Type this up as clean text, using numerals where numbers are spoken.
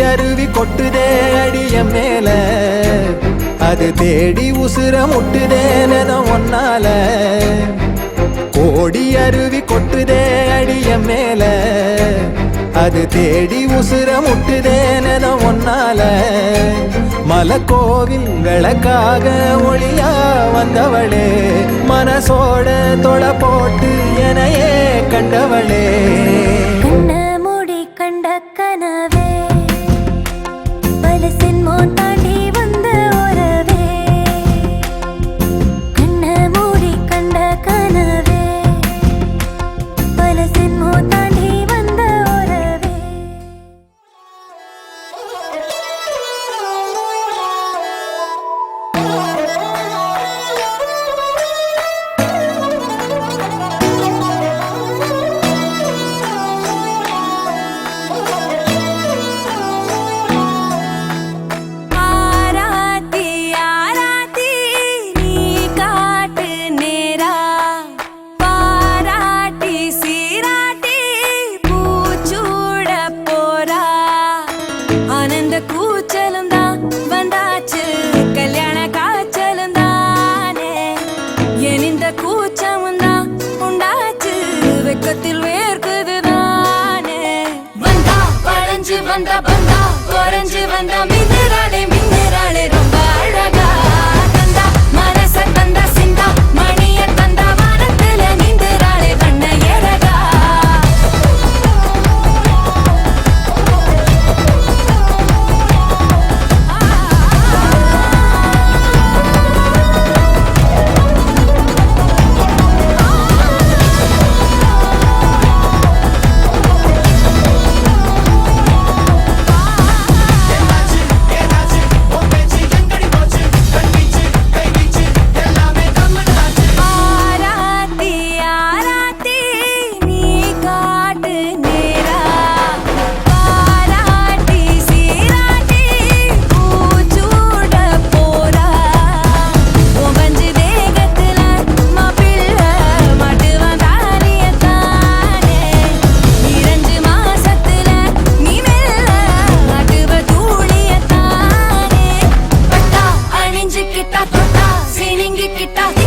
அருவி கொட்டுதே அடிய மேல, அது தேடி உசுர முட்டுதே நெதம் ஒன்னால. கோடி அருவி கொட்டுதே அடிய மேல, அது தேடி உசுர முட்டுதே நெதம் ஒன்னால. மலக்கோவில் விளக்காக ஒளியா வந்தவளே, மனசோட தொலை போட்டு எனையே கண்டவளே. கண்ண மூடி கண்ட கனவே, பல சின்மோ தாண்டி வந்த உறவே. கண்ண மூடி கண்ட கனவே, பல சின்மோ தாண்டி வந்த உறவே. வந்தா வந்தா குறைஞ்சு வந்தா மின்னராளே மின்னராளே ரொம்ப அழகா தந்தா மனச தந்தா சிந்தா மணிய தந்தா வானத்துல நின்றாளே வண்ண ஏறகா. Kita